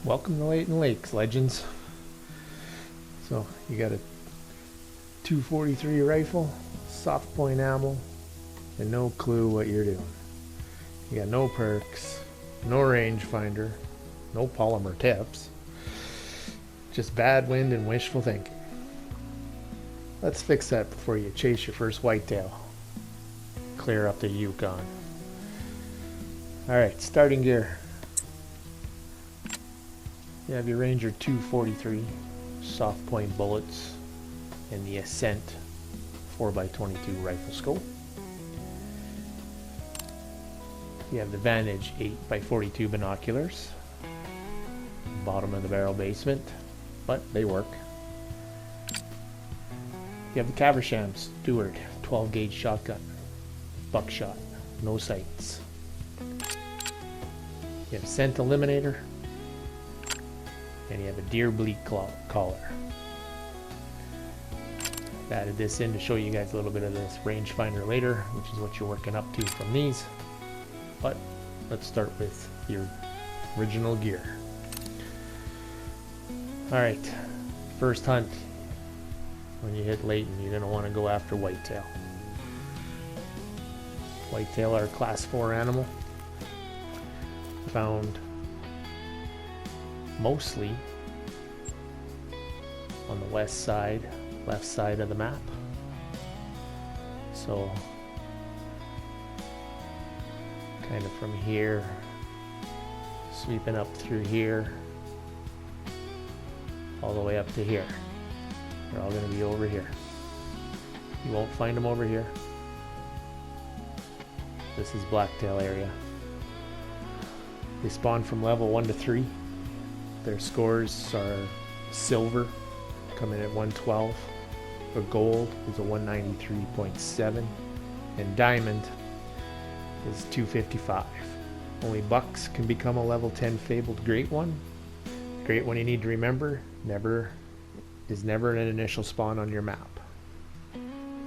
Welcome to Layton Lakes, legends. So you got a 243 rifle, soft point ammo, and no clue what you're doing. You got no perks, no rangefinder, no polymer tips, just bad wind and wishful thinking. Let's fix that before you chase your first whitetail. Clear up the Yukon. Alright, starting gear. You have your Ranger 243 soft point bullets and the Ascent 4x22 rifle scope. You have the Vantage 8x42 binoculars. Bottom of the barrel basement, but they work. You have the Caversham Stewart 12 gauge shotgun, buckshot, no sights. You have a scent eliminator, and you have a Deer Beginner collar. I've added this in to show you guys a little bit of this rangefinder later, which is what you're working up to from these. But let's start with your original gear. Alright, first hunt. When you hit Layton, you're going to want to go after whitetail. Whitetail are a class 4 animal. Found mostly on the west side, left side of the map. So kind of from here, sweeping up through here, all the way up to here. They're all going to be over here. You won't find them over here. This is blacktail area. They spawn from level 1 to 3. Their scores are silver, coming at 112. A gold is a 193.7. And diamond is 255. Only bucks can become a level 10 Fabled Great One. Great One, you need to remember, is never an initial spawn on your map.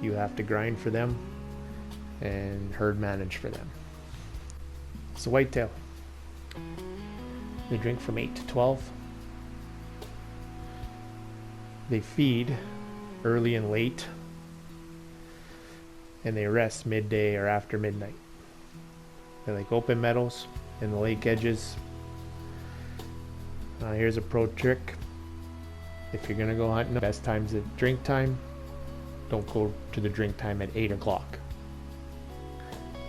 You have to grind for them and herd manage for them. So whitetail, they drink from 8 to 12. They feed early and late, and they rest midday or after midnight. They like open meadows and the lake edges. Here's a pro trick. If you're gonna go hunting, the best time's at drink time. Don't go to the drink time at 8 o'clock.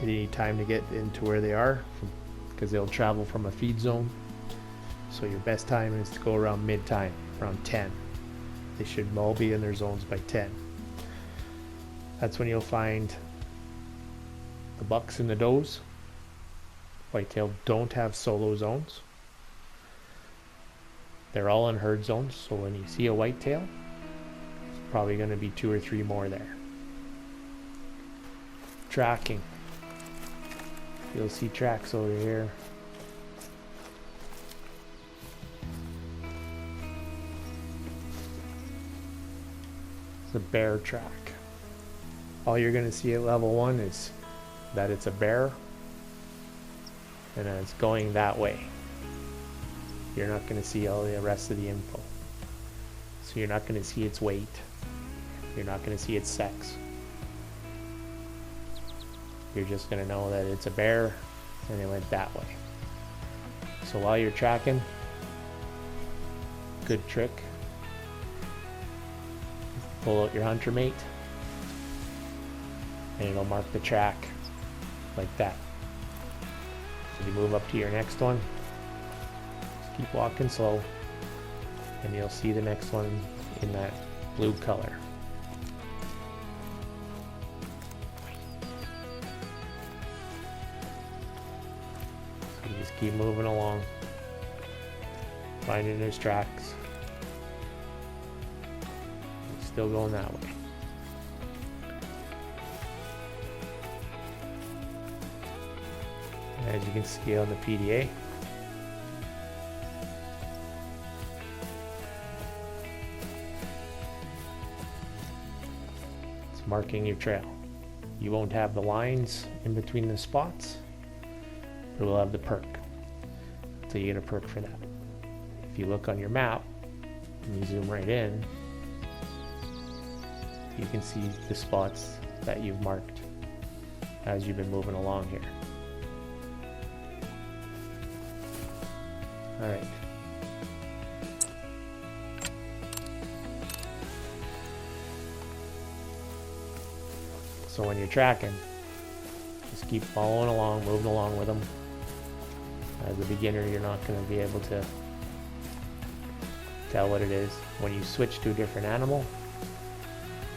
You need time to get into where they are, because they'll travel from a feed zone. So your best time is to go around mid time, around 10. They should all be in their zones by 10. That's when you'll find the bucks and the does. Whitetail don't have solo zones. They're all in herd zones, so when you see a whitetail, there's probably going to be 2 or 3 more there. Tracking. You'll see tracks over here. It's a bear track. All you're going to see at level 1 is that it's a bear, and it's going that way. You're not going to see all the rest of the info. So you're not going to see its weight. You're not going to see its sex. You're just going to know that it's a bear and it went that way. So while you're tracking, good trick. Pull out your hunter mate and it'll mark the track like that. So you move up to your next one. Keep walking slow, and you'll see the next one in that blue color. So you just keep moving along, finding those tracks. It's still going that way. As you can see on the PDA, marking your trail. You won't have the lines in between the spots, but we'll have the perk. So you get a perk for that. if you look on your map and you zoom right in, you can see the spots that you've marked as you've been moving along here. All right. So when you're tracking, just keep following along, moving along with them. As a beginner, you're not going to be able to tell what it is. When you switch to a different animal,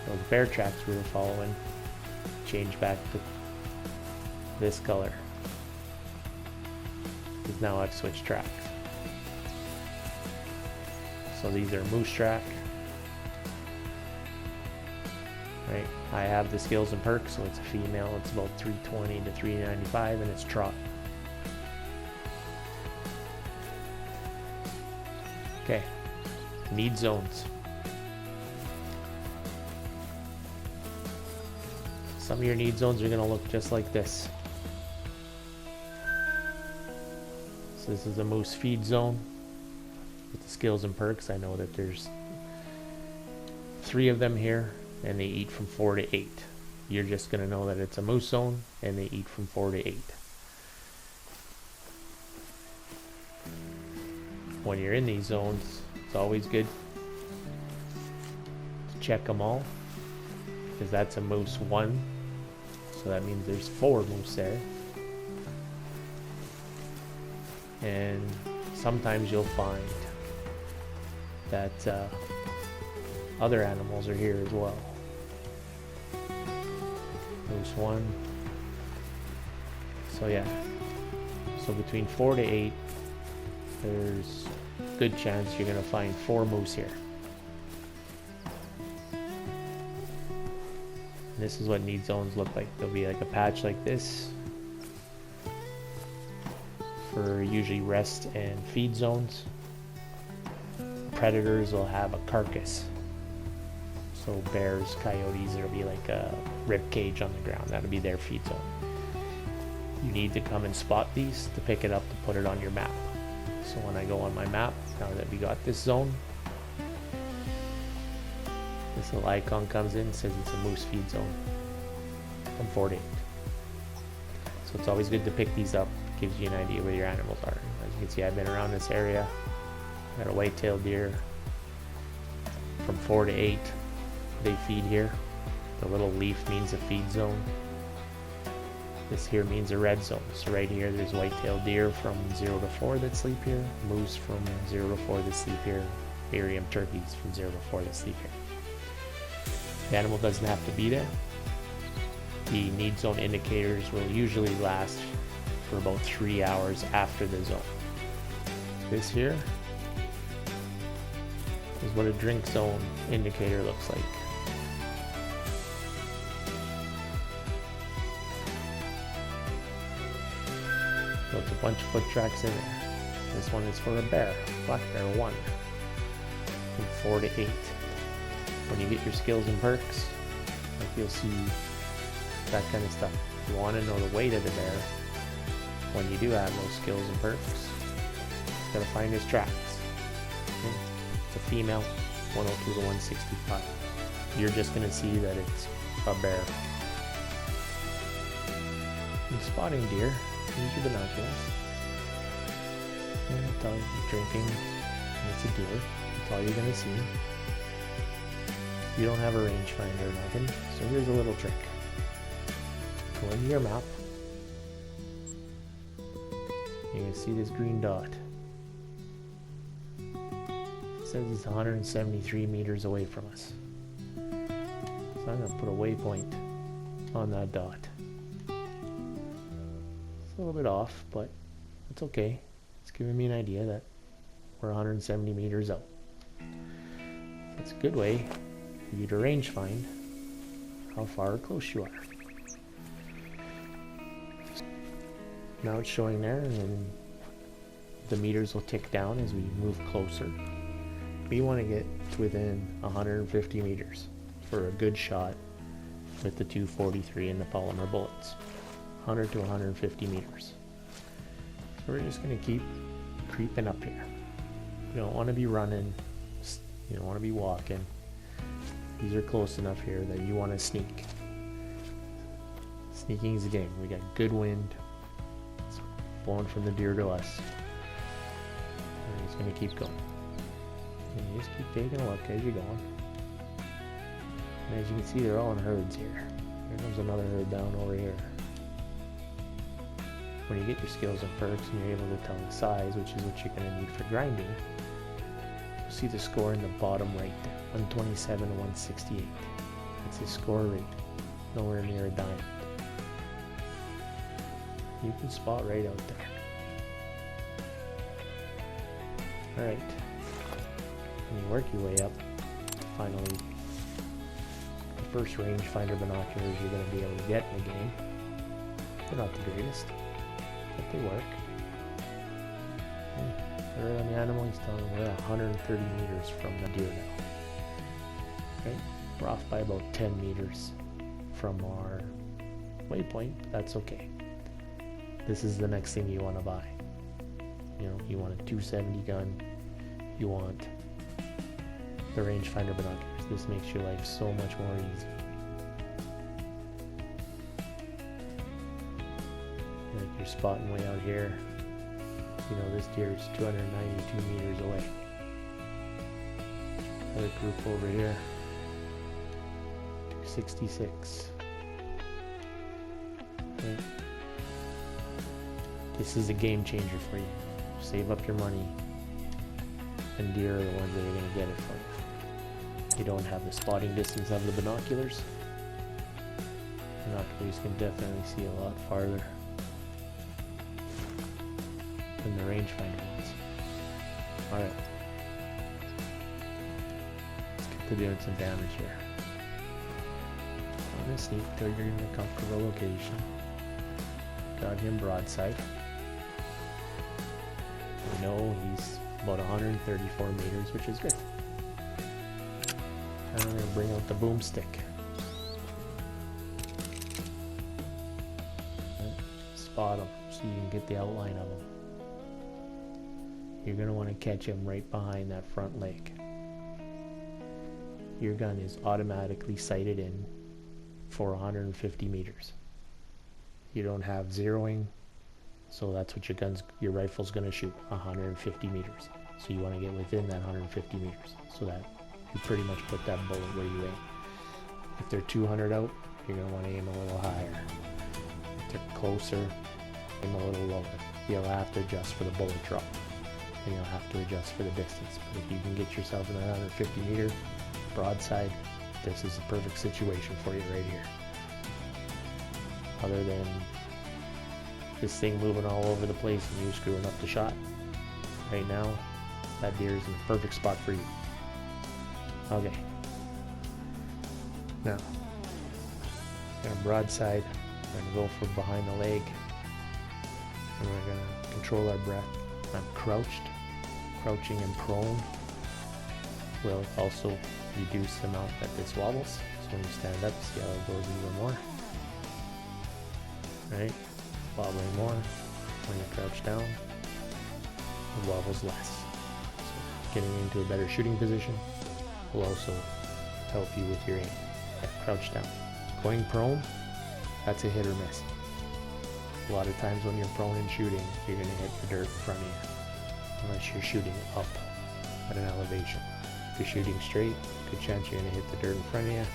those bear tracks we were following change back to this color, because now I've switched tracks. So these are moose track. Right, I have the skills and perks, so it's a female. It's about 320 to 395, and it's trot. Okay, need zones. Some of your need zones are going to look just like this. So this is a moose feed zone with the skills and perks. I know that there's 3 of them here, and they eat from 4 to 8. You're just going to know that it's a moose zone, and they eat from 4 to 8. When you're in these zones, it's always good to check them all, because that's a moose 1, so that means there's 4 moose there. And sometimes you'll find that other animals are here as well. Moose 1. So yeah, so between 4 to 8, there's a good chance you're going to find 4 moose here. And this is what need zones look like. There'll be like a patch like this for usually rest and feed zones. Predators will have a carcass. So bears, coyotes, there'll be like a rib cage on the ground. That'll be their feed zone. You need to come and spot these to pick it up to put it on your map. So when I go on my map, now that we got this zone, this little icon comes in, says it's a moose feed zone from 4 to 8. So it's always good to pick these up. Gives you an idea where your animals are. As you can see, I've been around this area. Got a whitetail deer from 4 to 8. They feed here. The little leaf means a feed zone. This here means a red zone. So right here, there's whitetail deer from 0 to 4 that sleep here. Moose from 0 to 4 that sleep here. Barium turkeys from 0 to 4 that sleep here. The animal doesn't have to be there. The need zone indicators will usually last for about 3 hours after the zone. This here is what a drink zone indicator looks like. So it's a bunch of foot tracks in there. This one is for a bear, black bear 1, from 4 to 8. When you get your skills and perks, like you'll see that kind of stuff. If you want to know the weight of the bear, when you do have those skills and perks, you gotta find his tracks. Okay? It's a female, 102 to 165. You're just gonna see that it's a bear. In spotting deer, use your binoculars. And tell you're drinking, and it's a deer. That's all you're gonna see. You don't have a rangefinder or nothing, so here's a little trick. Go into your map. You can see this green dot. It says it's 173 meters away from us. So I'm going to put a waypoint on that dot. It's a little bit off, but it's okay. It's giving me an idea that we're 170 meters out. That's a good way for you to range find how far or close you are. Now it's showing there, and then the meters will tick down as we move closer. We want to get to within 150 meters for a good shot with the 243 and the polymer bullets. 100 to 150 meters. So we're just going to keep creeping up here. You don't want to be running. You don't want to be walking. These are close enough here that you want to sneak. Sneaking is the game. We got good wind. It's blowing from the deer to us. And he's going to keep going. And you just keep taking a look as you're going. And as you can see, they're all in herds here. Here comes another herd down over here. When you get your skills and perks and you're able to tell the size, which is what you're going to need for grinding, you'll see the score in the bottom right there, 127 to 168. That's his score rate, nowhere near a diamond. You can spot right out there. Alright, when you work your way up, finally, the first rangefinder binoculars you're going to be able to get in the game. They're not the greatest, but they work. Early on the animal, he's telling we're 130 meters from the deer now. Okay, we're off by about 10 meters from our waypoint, but that's okay. This is the next thing you want to buy. You know, you want a 270 gun, you want the rangefinder binoculars. This makes your life so much more easy. Like you're spotting way out here. You know, this deer is 292 meters away. Another group over here, 266. Okay. This is a game changer for you. Save up your money, and deer are the ones that are going to get it for you. You don't have the spotting distance of the binoculars. Binoculars can definitely see a lot farther than the rangefinder ones. Alright. Let's get to doing some damage here. I'm going to sneak till you're in a comfortable location. Got him broadside. We know he's about 134 meters, which is good. And I'm going to bring out the boomstick. Spot him so you can get the outline of him. You're going to want to catch him right behind that front leg. Your gun is automatically sighted in for 150 meters. You don't have zeroing, so that's what your rifle's going to shoot, 150 meters. So you want to get within that 150 meters so that you pretty much put that bullet where you aim. If they're 200 out, you're going to want to aim a little higher. If they're closer, aim a little lower. You'll have to adjust for the bullet drop, and you'll have to adjust for the distance. But if you can get yourself in that 150 meter broadside, this is the perfect situation for you right here. Other than this thing moving all over the place and you screwing up the shot, right now, that deer is in the perfect spot for you. Okay. Now, gonna broadside, we're gonna go for behind the leg, and we're gonna control our breath. I'm crouching and prone will also reduce the amount that this wobbles. So when you stand up, see how it goes even more. Right? Wobbling more. When you crouch down, it wobbles less. So getting into a better shooting position will also help you with your aim. Yeah, crouch down. Going prone, that's a hit or miss. A lot of times when you're prone and shooting, you're going to hit the dirt in front of you. Unless you're shooting up at an elevation. If you're shooting straight, good chance you're going to hit the dirt in front of you,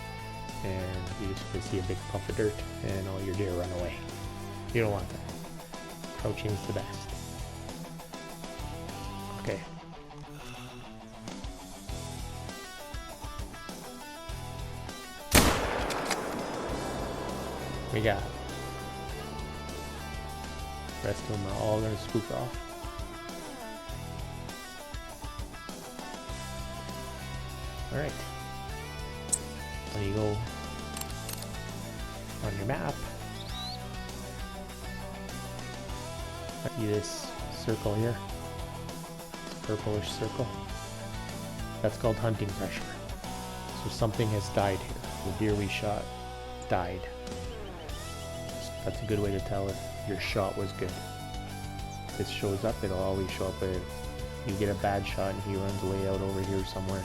and you just see a big puff of dirt and all your deer run away. You don't want that. Crouching is the best. Okay. We got it. The rest of them are all going to spook off. Alright. When you go on your map, see this circle here, this purplish circle, that's called hunting pressure. So something has died here. The deer we shot died. That's a good way to tell if your shot was good. If this shows up, it'll always show up with, you get a bad shot and he runs way out over here somewhere,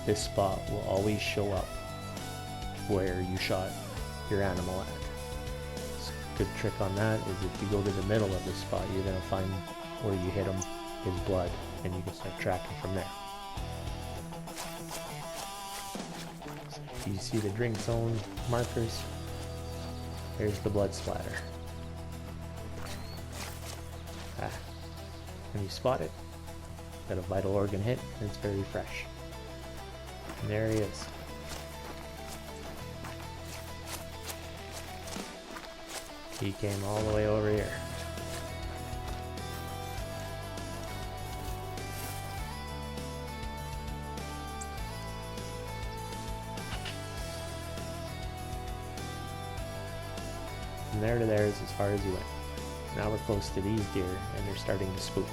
this spot will always show up where you shot your animal at. So a good trick on that is if you go to the middle of the spot, you're going to find where you hit him, his blood, and you can start tracking from there. So if you see the drink zone markers, there's the blood splatter. When you spot it, got a vital organ hit, and it's very fresh. And there he is. He came all the way over here. From there to there is as far as he went. Now we're close to these deer and they're starting to spook.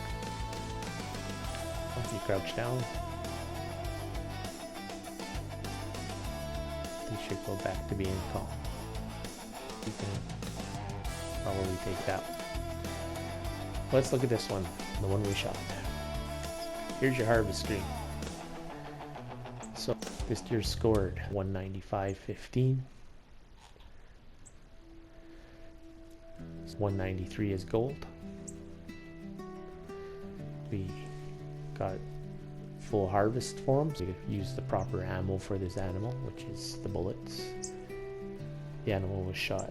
If you crouch down, they should go back to being calm. You can probably take that one. Let's look at this one, the one we shot. Here's your harvest screen. So this deer scored 195.15. 193 is gold. We got full harvest for him, so we used the proper ammo for this animal, which is the bullets. The animal was shot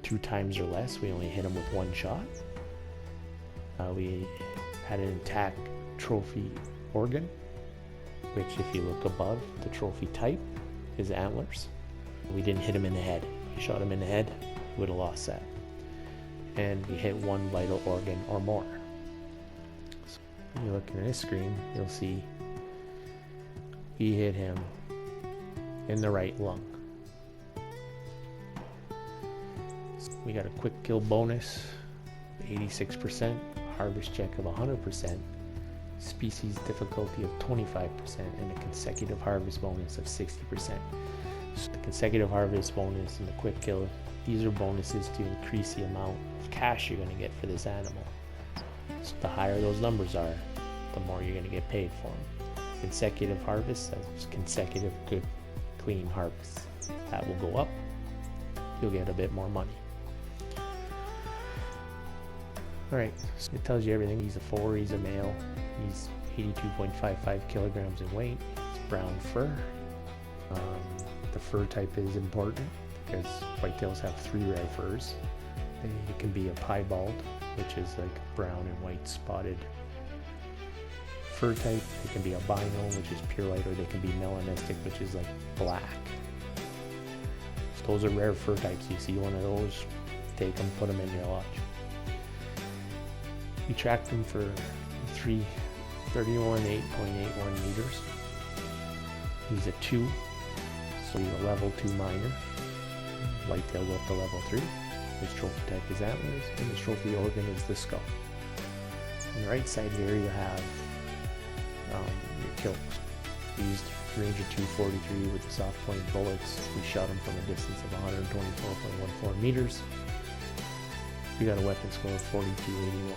2 times or less. We only hit him with 1 shot. We had an intact trophy organ, which if you look above the trophy type is antlers. We didn't hit him in the head. If we shot him in the head, we would have lost that. And we hit 1 vital organ or more. So when you look at this screen, you'll see we hit him in the right lung. So we got a quick kill bonus, 86%, harvest check of 100%, species difficulty of 25%, and a consecutive harvest bonus of 60%. So the consecutive harvest bonus and the quick kill, these are bonuses to increase the amount of cash you're going to get for this animal. So the higher those numbers are, the more you're going to get paid for them. Consecutive harvests, that's consecutive good, clean harvests. That will go up. You'll get a bit more money. Alright, so it tells you everything. He's a 4, he's a male. He's 82.55 kilograms in weight. It's brown fur. The fur type is important because whitetails have 3 rare furs. It can be a piebald, which is like brown and white spotted fur type. It can be albino, which is pure white, or they can be melanistic, which is like black. So those are rare fur types. You see one of those, take them, put them in your lodge. We tracked them for 31.881 meters. He's a 2. So he's a level 2 minor. Whitetail go up to level 3. His trophy type is antlers, and his trophy organ is the skull. On the right side here you have your kills. We used Ranger 243 with the soft point bullets. We shot him from a distance of 124.14 meters. We got a weapon score of 42.81.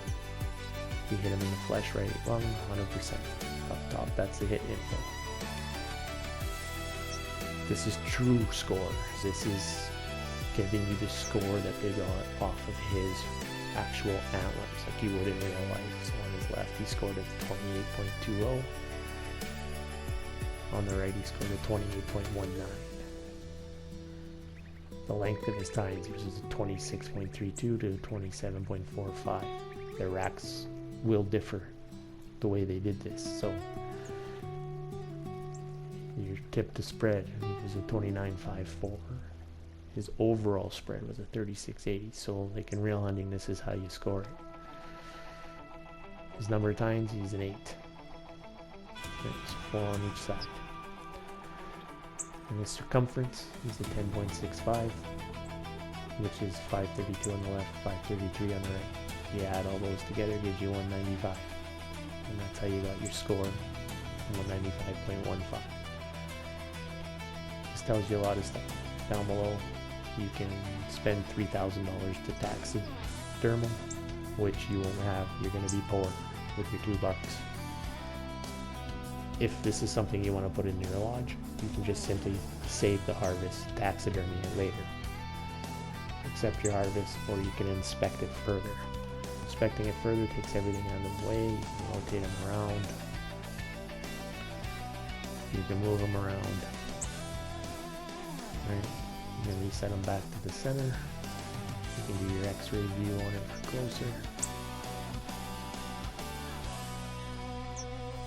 We hit him in the flesh right lung, 100%. Up top, that's the hit info. This is true score. This is giving you the score that they got off of his actual antlers, like you would in real life. So on his left, he scored a 28.20. On the right, he scored a 28.19. The length of his tines versus 26.32 to 27.45. Their racks will differ the way they did this. So your tip to spread was a 29.54. His overall spread was a 36.80. So like in real hunting, this is how you score it. His number of tines, he's an 8. There's 4 on each side. And his circumference, he's a 10.65, which is 532 on the left, 533 on the right. You add all those together, gives you 195. And that's how you got your score, 195.15. This tells you a lot of stuff. Down below, you can spend $3,000 to taxiderm them, which you won't have. You're going to be poor. with your $2. If this is something you want to put in your lodge, you can just simply save the harvest, taxidermy it later. Accept your harvest, or you can inspect it further. Inspecting it further takes everything out of the way. You can rotate them around. You can move them around. Right. You can reset them back to the center. You can do your X-ray view on it for closer.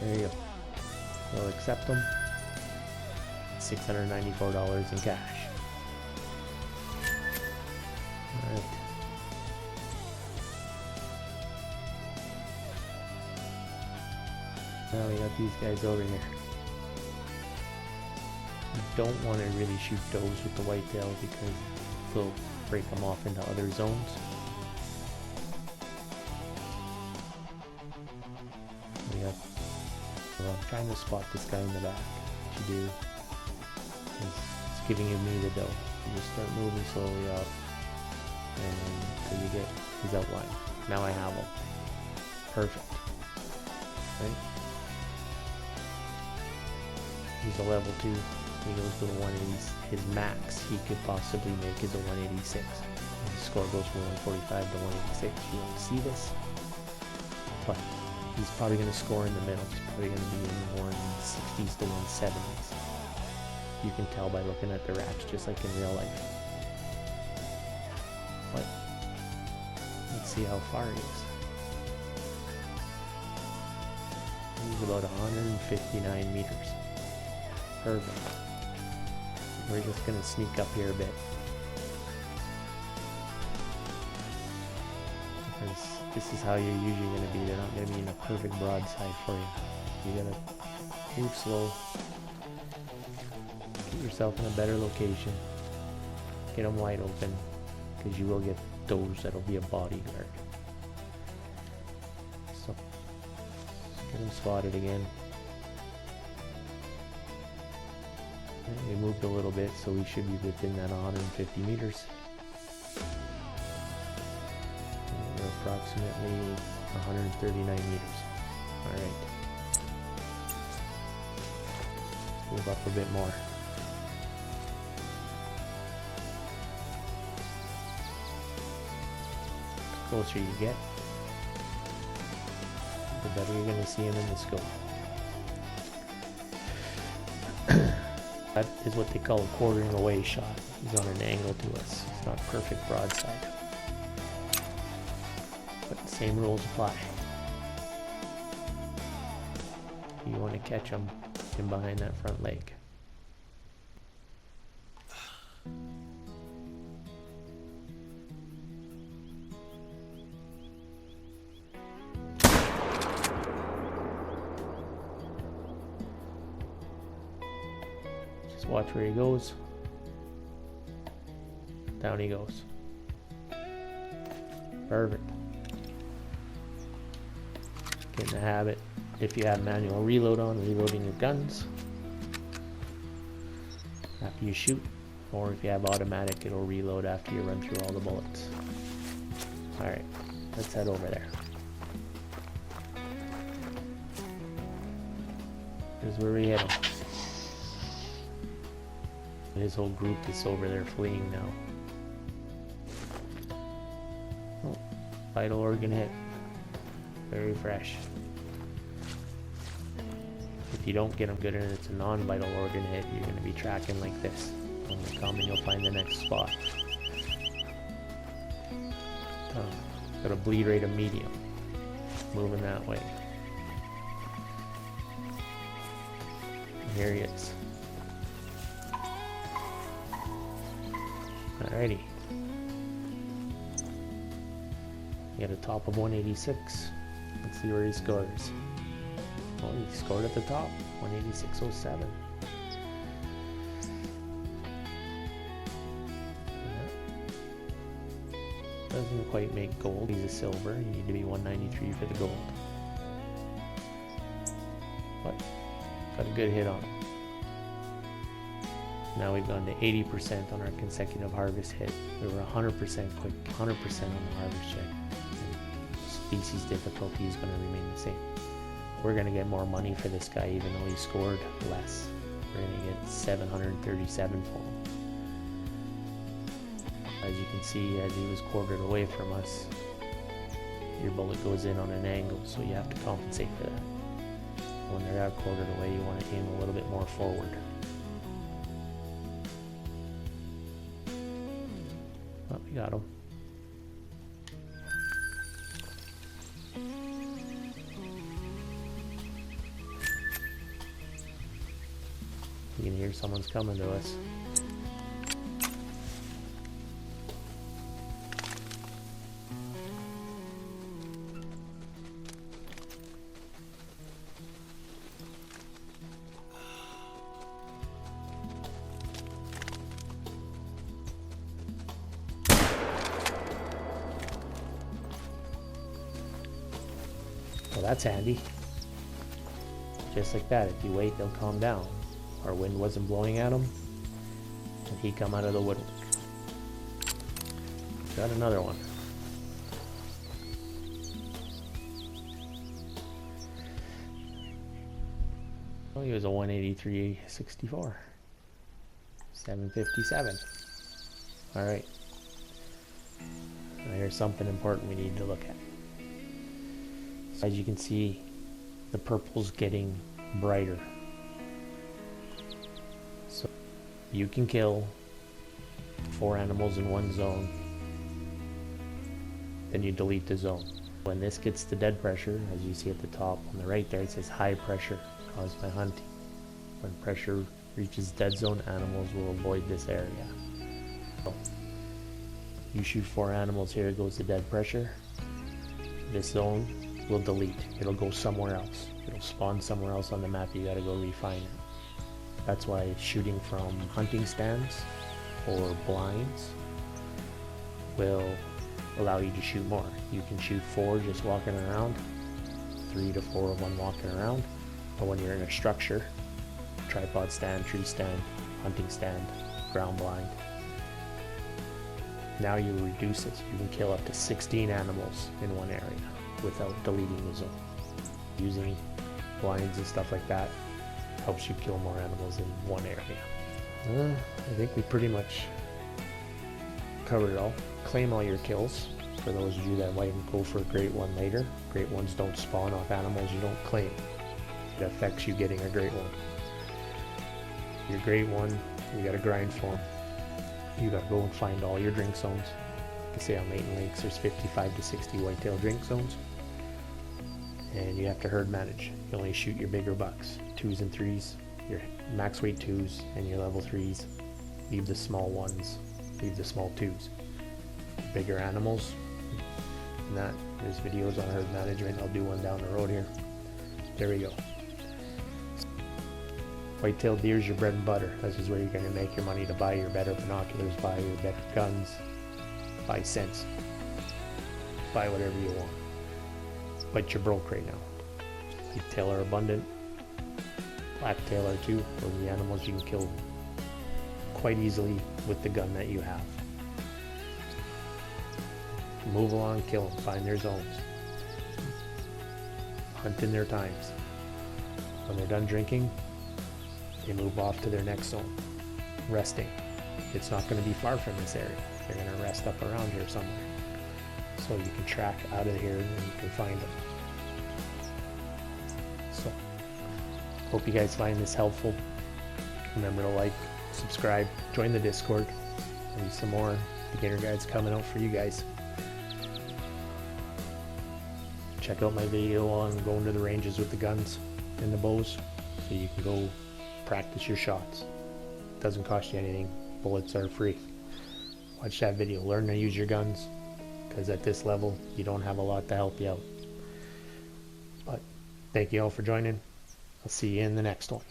There you go. We'll accept them. $694 in cash. Alright. Now we got these guys over here. You don't want to really shoot does with the whitetail because they'll break them off into other zones. We got, well, I'm trying to spot this guy in the back. What you do is it's giving me the doe. You just start moving slowly up and until you get his outline. Now I have him. Perfect. Right? He's a level 2. He goes to the 180s. His max he could possibly make is a 186. His score goes from 145 to 186. You won't see this, but he's probably going to score in the middle. He's probably going to be in the 160s to 170s. You can tell by looking at the racks, just like in real life. But let's see how far he is. He's about 159 meters. Perfect. We're just going to sneak up here a bit. Because this is how you're usually going to be. They're not going to be in a perfect broadside for you. You got to move slow. Get yourself in a better location. Get them wide open. Because you will get those that'll be a bodyguard. So, get them spotted again. We moved a little bit, so we should be within that 150 meters. And we're approximately 139 meters. Alright. Move up a bit more. The closer you get, the better you're going to see him in the scope. That is what they call a quartering away shot. He's on an angle to us. It's not perfect broadside. But the same rules apply. You want to catch him in behind that front leg. Watch where he goes. Down he goes. Perfect. Get in the habit, if you have manual reload on, reloading your guns after you shoot, or if you have automatic, it'll reload after you run through all the bullets. Alright, let's head over there. Here's where we hit him. His whole group is over there fleeing now. Oh, vital organ hit. Very fresh. If you don't get them good and it's a non-vital organ hit, you're going to be tracking like this. On the come and you'll find the next spot. Got a bleed rate of medium. Moving that way. And here he is. Alrighty. He had a top of 186. Let's see where he scores. Oh, he scored at the top. 186.07. Doesn't quite make gold. He's a silver. You need to be 193 for the gold. But got a good hit on him. Now we've gone to 80% on our consecutive harvest hit. We were 100% quick, 100% on the harvest check. species difficulty is going to remain the same. We're going to get more money for this guy even though he scored less. We're going to get 737 for him. As you can see, as he was quartered away from us, your bullet goes in on an angle, so you have to compensate for that. When they're out quartered away, you want to aim a little bit more forward. Oh, we got him. You can hear someone's coming to us. Well, that's handy. Just like that, if you wait, they'll calm down. Our wind wasn't blowing at him, and he come out of the woodwork. Got another one. Well, he was a 183.64. 757. Alright. Here's something important we need to look at. As you can see, the purple's getting brighter. So you can kill 4 animals in one zone, then you delete the zone. When this gets to dead pressure, as you see at the top on the right there, it says high pressure caused by hunting. When pressure reaches dead zone, animals will avoid this area. So you shoot 4 animals here, it goes to dead pressure. This zone will delete. It'll go somewhere else. It'll spawn somewhere else on the map. You gotta go refine it. That's why shooting from hunting stands or blinds will allow you to shoot more. You can shoot 4 just walking around, 3 to 4 of them walking around. But when you're in a structure, tripod stand, tree stand, hunting stand, ground blind, now you reduce it. You can kill up to 16 animals in one area without deleting the zone. Using blinds and stuff like that helps you kill more animals in one area. I think we pretty much covered it all. Claim all your kills. For those of you that might go for a Great One later, Great Ones don't spawn off animals you don't claim. It affects you getting a Great One. Your Great One, you gotta grind for them. You gotta go and find all your drink zones. Like I say, on Layton Lakes, there's 55 to 60 whitetail drink zones. And you have to herd manage. You only shoot your bigger bucks, 2s and 3s, your max weight 2s and your level 3s. Leave the small 1s, leave the small 2s. Bigger animals, and that, there's videos on herd management. I'll do one down the road here. There we go. Whitetail deer is your bread and butter. This is where you're going to make your money to buy your better binoculars, buy your better guns, buy scents, buy whatever you want. But you're broke right now. Whitetail are abundant. Blacktail are too. Those are the animals you can kill quite easily with the gun that you have. Move along, kill them, find their zones. Hunt in their times. When they're done drinking, they move off to their next zone. Resting. It's not going to be far from this area. They're going to rest up around here somewhere. So you can track out of here and you can find them. So, hope you guys find this helpful. Remember to like, subscribe, join the Discord. There'll be some more beginner guides coming out for you guys. Check out my video on going to the ranges with the guns and the bows so you can go practice your shots. It doesn't cost you anything. Bullets are free. Watch that video. Learn to use your guns, because at this level you don't have a lot to help you out. But thank you all for joining. I'll see you in the next one.